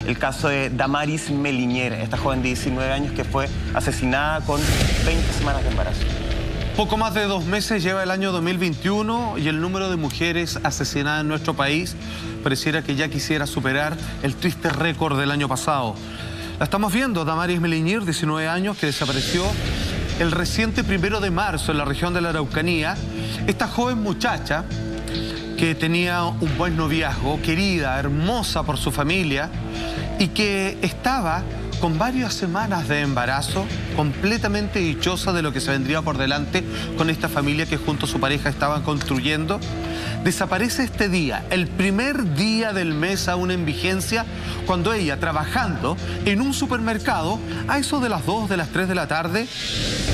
el caso de Damaris Melinier, esta joven de 19 años que fue asesinada con 20 semanas de embarazo. Poco más de 2 meses lleva el año 2021 y el número de mujeres asesinadas en nuestro país pareciera que ya quisiera superar el triste récord del año pasado. La estamos viendo, Damaris Melinier, 19 años, que desapareció el reciente 1 de marzo en la región de la Araucanía. Esta joven muchacha que tenía un buen noviazgo, querida, hermosa por su familia y que estaba con varias semanas de embarazo, completamente dichosa de lo que se vendría por delante con esta familia que junto a su pareja estaban construyendo, desaparece este día, el primer día del mes aún en vigencia, cuando ella, trabajando en un supermercado, a eso de las 2, de las 3 de la tarde,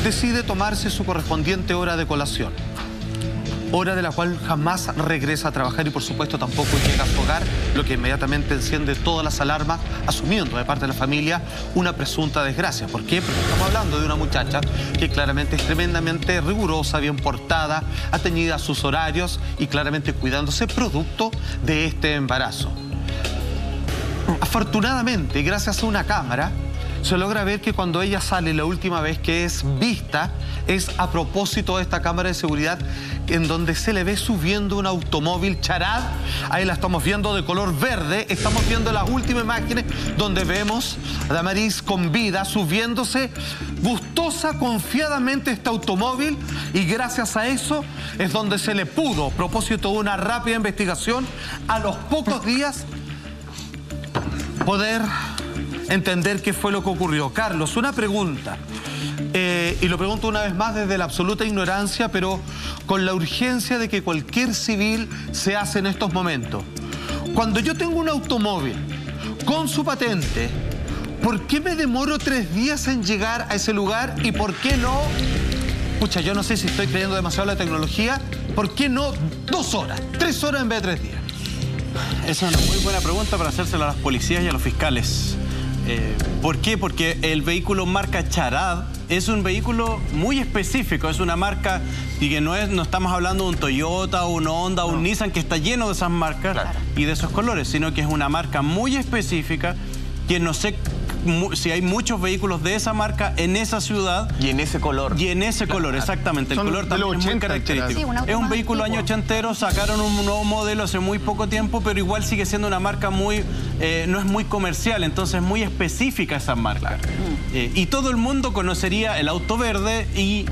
decide tomarse su correspondiente hora de colación. Hora de la cual jamás regresa a trabajar y por supuesto tampoco llega a su hogar, lo que inmediatamente enciende todas las alarmas, asumiendo de parte de la familia una presunta desgracia. ¿Por qué? Porque estamos hablando de una muchacha que claramente es tremendamente rigurosa, bien portada, atañida a sus horarios y claramente cuidándose producto de este embarazo. Afortunadamente, gracias a una cámara, se logra ver que cuando ella sale la última vez que es vista es a propósito de esta cámara de seguridad en donde se le ve subiendo un automóvil Charad. Ahí la estamos viendo de color verde. Estamos viendo las últimas imágenes donde vemos a Damaris con vida subiéndose gustosa, confiadamente este automóvil y gracias a eso es donde se le pudo, a propósito de una rápida investigación, a los pocos días poder entender qué fue lo que ocurrió. Carlos, una pregunta, y lo pregunto una vez más desde la absoluta ignorancia, pero con la urgencia de que cualquier civil se hace en estos momentos. Cuando yo tengo un automóvil con su patente, ¿por qué me demoro 3 días en llegar a ese lugar y por qué no? Pucha, yo no sé si estoy creyendo demasiado en la tecnología, ¿por qué no 2 horas, 3 horas en vez de 3 días? Esa es una muy buena pregunta para hacérsela a las policías y a los fiscales. ¿Por qué? Porque el vehículo marca Charad es un vehículo muy específico, es una marca y que no estamos hablando de un Toyota, un Honda, un Nissan que está lleno de esas marcas y de esos colores, sino que es una marca muy específica que no sé si hay muchos vehículos de esa marca en esa ciudad. Y en ese color. Y en ese color, exactamente. El color también es muy característico. Sí, es un vehículo año ochentero, sacaron un nuevo modelo hace muy poco tiempo, pero igual sigue siendo una marca muy, no es muy comercial, entonces es muy específica esa marca. Y todo el mundo conocería el auto verde y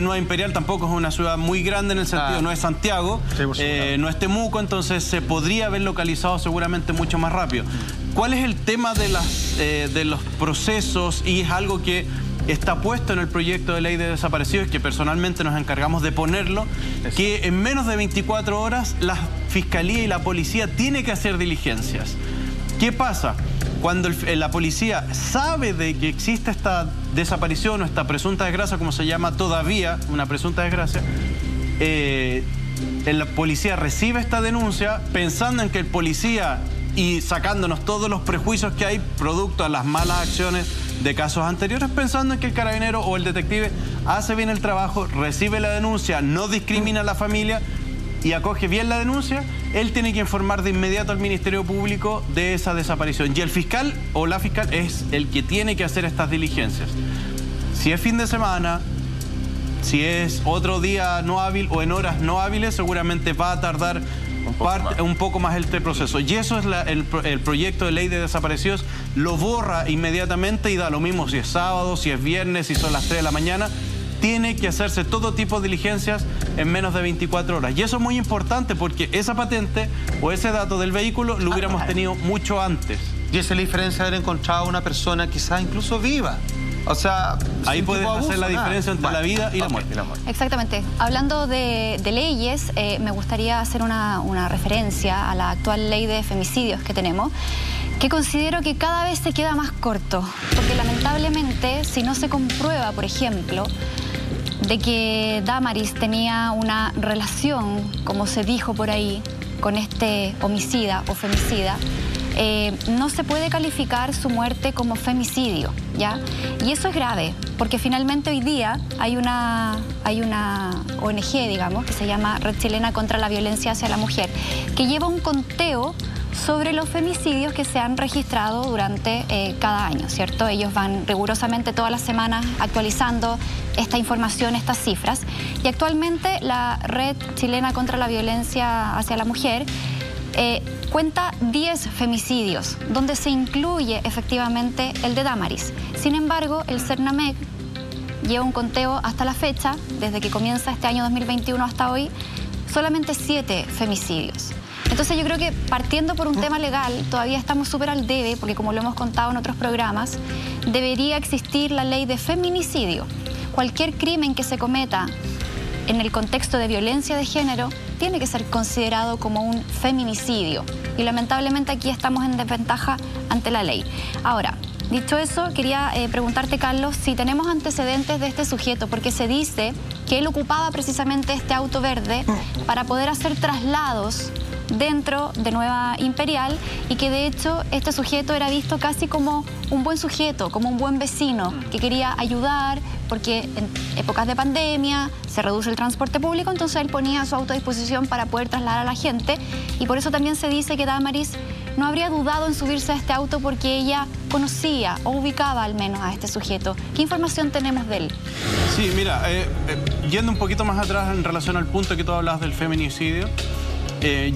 Nueva Imperial tampoco es una ciudad muy grande en el sentido, no es Santiago, no es Temuco, entonces se podría haber localizado seguramente mucho más rápido. ¿Cuál es el tema de los procesos? Y es algo que está puesto en el proyecto de ley de desaparecidos, que personalmente nos encargamos de ponerlo, que en menos de 24 horas la Fiscalía y la Policía tiene que hacer diligencias. ¿Qué pasa? Cuando la policía sabe de que existe esta desaparición o esta presunta desgracia, como se llama todavía, una presunta desgracia, la policía recibe esta denuncia pensando en que el policía, y sacándonos todos los prejuicios que hay producto a las malas acciones de casos anteriores, pensando en que el carabinero o el detective hace bien el trabajo, recibe la denuncia, no discrimina a la familia y acoge bien la denuncia, él tiene que informar de inmediato al Ministerio Público de esa desaparición. Y el fiscal o la fiscal es el que tiene que hacer estas diligencias. Si es fin de semana, si es otro día no hábil o en horas no hábiles, seguramente va a tardar un poco más este proceso. Y eso es el proyecto de ley de desaparecidos, lo borra inmediatamente y da lo mismo si es sábado, si es viernes, si son las 3 de la mañana. Tiene que hacerse todo tipo de diligencias en menos de 24 horas. Y eso es muy importante porque esa patente o ese dato del vehículo lo hubiéramos tenido mucho antes. Y esa es la diferencia de haber encontrado a una persona quizás incluso viva. O sea, ahí puedes hacer la diferencia entre la vida y la muerte. Exactamente. Hablando de leyes, me gustaría hacer una referencia a la actual ley de femicidios que tenemos, que considero que cada vez se queda más corto, porque lamentablemente, si no se comprueba, por ejemplo, de que Damaris tenía una relación, como se dijo por ahí, con este homicida o femicida, no se puede calificar su muerte como femicidio, ¿ya? Y eso es grave, porque finalmente hoy día hay una ONG, digamos, que se llama Red Chilena contra la Violencia hacia la Mujer, que lleva un conteo sobre los femicidios que se han registrado durante cada año, ¿cierto? Ellos van rigurosamente todas las semanas actualizando esta información, estas cifras. Y actualmente la Red Chilena contra la Violencia hacia la Mujer cuenta 10 femicidios, donde se incluye efectivamente el de Damaris. Sin embargo, el CERNAMEC lleva un conteo hasta la fecha, desde que comienza este año 2021 hasta hoy, solamente 7 femicidios. Entonces yo creo que partiendo por un tema legal, todavía estamos súper al debe, porque como lo hemos contado en otros programas, debería existir la ley de feminicidio. Cualquier crimen que se cometa en el contexto de violencia de género tiene que ser considerado como un feminicidio. Y lamentablemente aquí estamos en desventaja ante la ley. Ahora, dicho eso, quería preguntarte, Carlos, si tenemos antecedentes de este sujeto, porque se dice que él ocupaba precisamente este auto verde para poder hacer traslados dentro de Nueva Imperial y que de hecho este sujeto era visto casi como un buen sujeto, como un buen vecino que quería ayudar porque en épocas de pandemia se reduce el transporte público, entonces él ponía su auto a disposición para poder trasladar a la gente y por eso también se dice que Damaris no habría dudado en subirse a este auto porque ella conocía o ubicaba al menos a este sujeto. ¿Qué información tenemos de él? Sí, mira, yendo un poquito más atrás en relación al punto que tú hablas del feminicidio,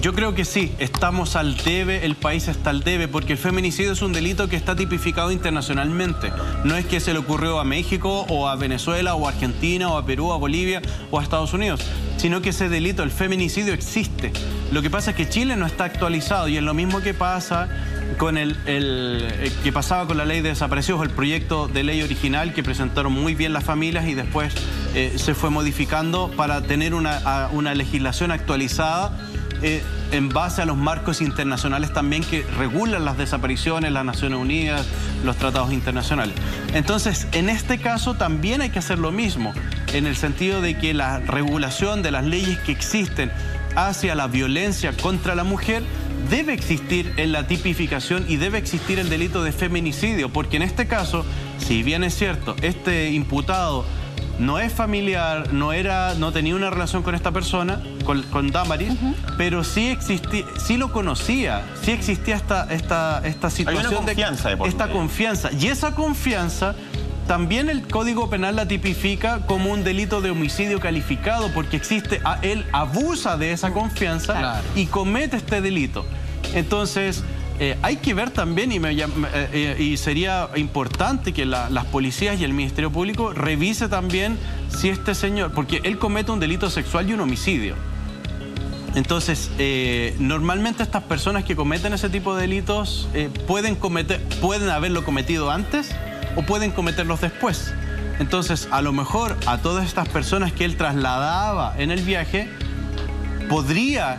yo creo que sí, estamos al debe, el país está al debe, porque el feminicidio es un delito que está tipificado internacionalmente. No es que se le ocurrió a México o a Venezuela o a Argentina o a Perú, a Bolivia o a Estados Unidos, sino que ese delito, el feminicidio, existe. Lo que pasa es que Chile no está actualizado y es lo mismo que pasa con que pasaba con la ley de desaparecidos, el proyecto de ley original que presentaron muy bien las familias y después se fue modificando para tener una legislación actualizada en base a los marcos internacionales también que regulan las desapariciones, las Naciones Unidas, los tratados internacionales. Entonces, en este caso también hay que hacer lo mismo, en el sentido de que la regulación de las leyes que existen hacia la violencia contra la mujer debe existir en la tipificación y debe existir el delito de feminicidio, porque en este caso, si bien es cierto, este imputado no es familiar, no tenía una relación con esta persona, con Damaris, pero sí lo conocía, sí existía esta situación. Hay una confianza de por esta medio. confianza. Y esa confianza también el Código Penal la tipifica como un delito de homicidio calificado, porque él abusa de esa confianza y comete este delito. Entonces, hay que ver también, y sería importante que las policías y el Ministerio Público revise también si este señor, porque él comete un delito sexual y un homicidio. Entonces, normalmente estas personas que cometen ese tipo de delitos pueden haberlo cometido antes o pueden cometerlos después. Entonces, a lo mejor a todas estas personas que él trasladaba en el viaje, podría,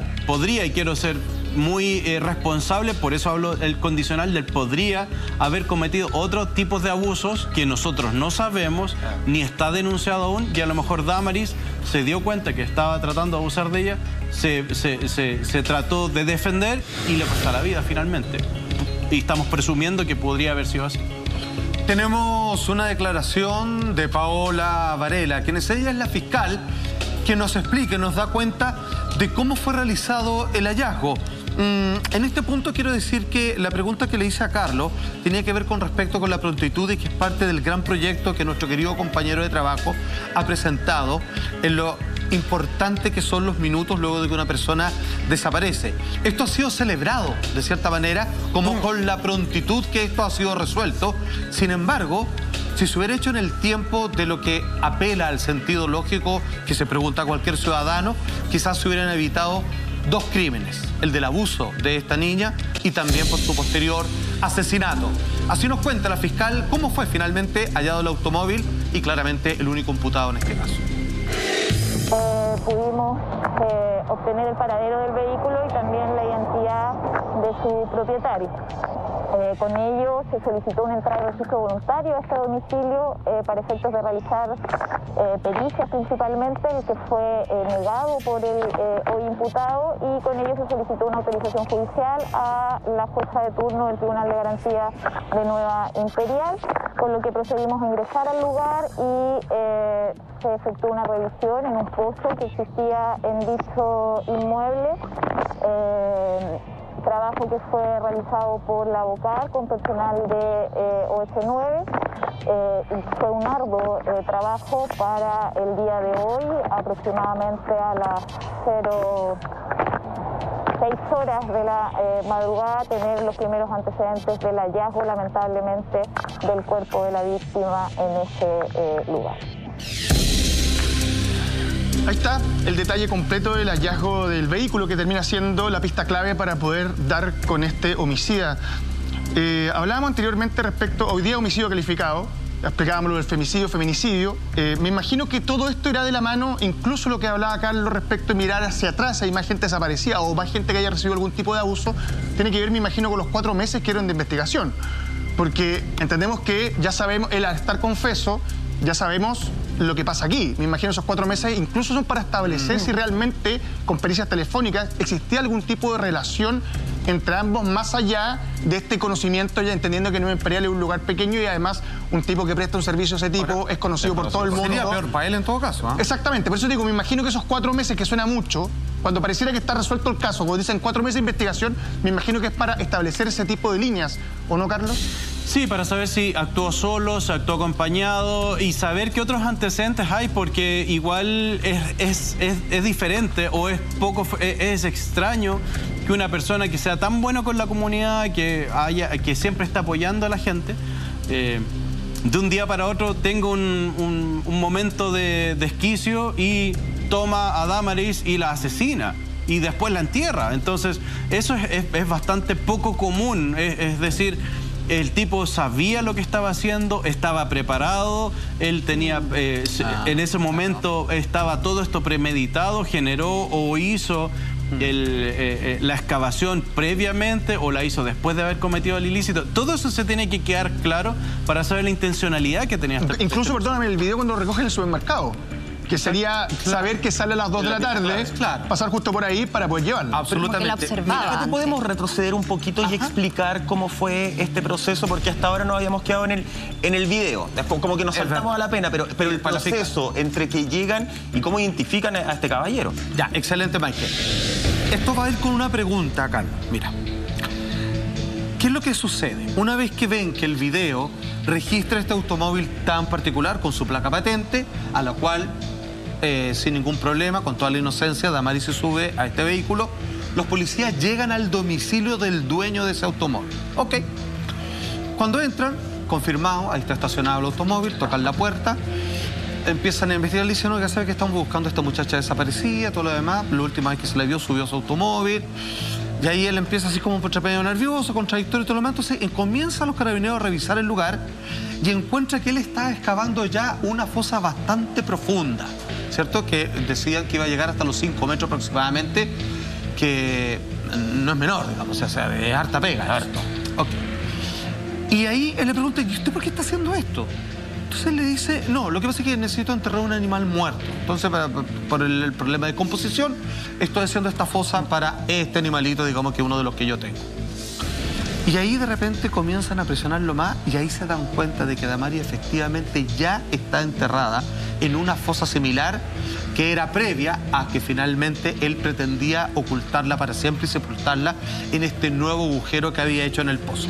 y quiero ser muy responsable, por eso hablo el condicional del podría haber cometido otros tipos de abusos que nosotros no sabemos, ni está denunciado aún, y a lo mejor Damaris se dio cuenta que estaba tratando de abusar de ella, se trató de defender y le pasó la vida finalmente. Y estamos presumiendo que podría haber sido así. Tenemos una declaración de Paola Varela, quien ella es la fiscal, que nos explique, nos da cuenta de cómo fue realizado el hallazgo. En este punto quiero decir que la pregunta que le hice a Carlos tenía que ver con respecto con la prontitud y que es parte del gran proyecto que nuestro querido compañero de trabajo ha presentado en lo importante que son los minutos luego de que una persona desaparece. Esto ha sido celebrado de cierta manera como con la prontitud que esto ha sido resuelto. Sin embargo, si se hubiera hecho en el tiempo de lo que apela al sentido lógico que se pregunta a cualquier ciudadano, quizás se hubieran evitado 2 crímenes, el del abuso de esta niña y también por su posterior asesinato. Así nos cuenta la fiscal cómo fue finalmente hallado el automóvil y claramente el único imputado en este caso. Pudimos obtener el paradero del vehículo y también la identidad de su propietario. Con ello se solicitó una entrada de registro voluntario a este domicilio para efectos de realizar pericias principalmente, el que fue negado por el hoy imputado, y con ello se solicitó una autorización judicial a la jueza de turno del Tribunal de Garantía de Nueva Imperial, con lo que procedimos a ingresar al lugar y se efectuó una revisión en un pozo que existía en dicho inmueble, trabajo que fue realizado por la BOCAR con personal de OS9. Fue un arduo trabajo para el día de hoy, aproximadamente a las 6 horas de la madrugada, tener los primeros antecedentes del hallazgo, lamentablemente, del cuerpo de la víctima en ese lugar. Ahí está el detalle completo del hallazgo del vehículo, que termina siendo la pista clave para poder dar con este homicida. Hablábamos anteriormente respecto, hoy día homicidio calificado, explicábamos lo del femicidio, feminicidio. Me imagino que todo esto irá de la mano, incluso lo que hablaba Carlos respecto de mirar hacia atrás, hay más gente desaparecida o más gente que haya recibido algún tipo de abuso, tiene que ver, me imagino, con los 4 meses que eran de investigación. Porque entendemos que ya sabemos, el estar confeso, ya sabemos lo que pasa aquí. Me imagino esos 4 meses incluso son para establecer si realmente, con pericias telefónicas, existía algún tipo de relación entre ambos, más allá de este conocimiento, ya entendiendo que Nueva Imperial es un lugar pequeño y además un tipo que presta un servicio de ese tipo ahora, es conocido por todo el mundo. Sería peor para él en todo caso, ¿eh? Exactamente, por eso digo, me imagino que esos 4 meses, que suena mucho, cuando pareciera que está resuelto el caso, como dicen 4 meses de investigación, me imagino que es para establecer ese tipo de líneas, ¿o no, Carlos? Sí, para saber si actuó solo, si actuó acompañado y saber qué otros antecedentes hay, porque igual es diferente o es extraño que una persona que sea tan buena con la comunidad, que siempre está apoyando a la gente, de un día para otro tenga un momento de desquicio y toma a Damaris y la asesina y después la entierra. Entonces, eso es bastante poco común, es decir, el tipo sabía lo que estaba haciendo, estaba preparado, él tenía, en ese momento estaba todo esto premeditado, generó o hizo la excavación previamente o la hizo después de haber cometido el ilícito. Todo eso se tiene que quedar claro para saber la intencionalidad que tenía. Incluso, perdóname, el video cuando recoge en el supermercado, que sería saber que sale a las 2 de la tarde, pasar justo por ahí para poder llevarlo. Absolutamente. Mira, podemos retroceder un poquito y explicar cómo fue este proceso, porque hasta ahora nos habíamos quedado en el video. Como que nos saltamos a la pena, pero el proceso entre que llegan y cómo identifican a este caballero. Ya, excelente, Michael. Esto va a ir con una pregunta, Carlos. Mira, ¿qué es lo que sucede? Una vez que ven que el video registra este automóvil tan particular con su placa patente, a la cual sin ningún problema, con toda la inocencia, Damaris se sube a este vehículo, los policías llegan al domicilio del dueño de ese automóvil. Ok. Cuando entran, confirmado, ahí está estacionado el automóvil, tocan la puerta, empiezan a investigar, le dicen, no, ya sabe que estamos buscando a esta muchacha desaparecida, todo lo demás, la última vez que se le vio subió a su automóvil, y ahí él empieza así como un medio nervioso, contradictorio y todo lo demás. Entonces comienzan los carabineros a revisar el lugar y encuentra que él está excavando ya una fosa bastante profunda, ¿cierto? Que decían que iba a llegar hasta los 5 metros aproximadamente, que no es menor, digamos, o sea, de harta pega, es harto. Ok. Y ahí él le pregunta, ¿y usted por qué está haciendo esto? Entonces él le dice, no, lo que pasa es que necesito enterrar un animal muerto. Entonces, por el problema de composición, estoy haciendo esta fosa para este animalito, digamos, que es uno de los que yo tengo. Y ahí de repente comienzan a presionarlo más y ahí se dan cuenta de que Damaris efectivamente ya está enterrada en una fosa similar que era previa a que finalmente él pretendía ocultarla para siempre y sepultarla en este nuevo agujero que había hecho en el pozo.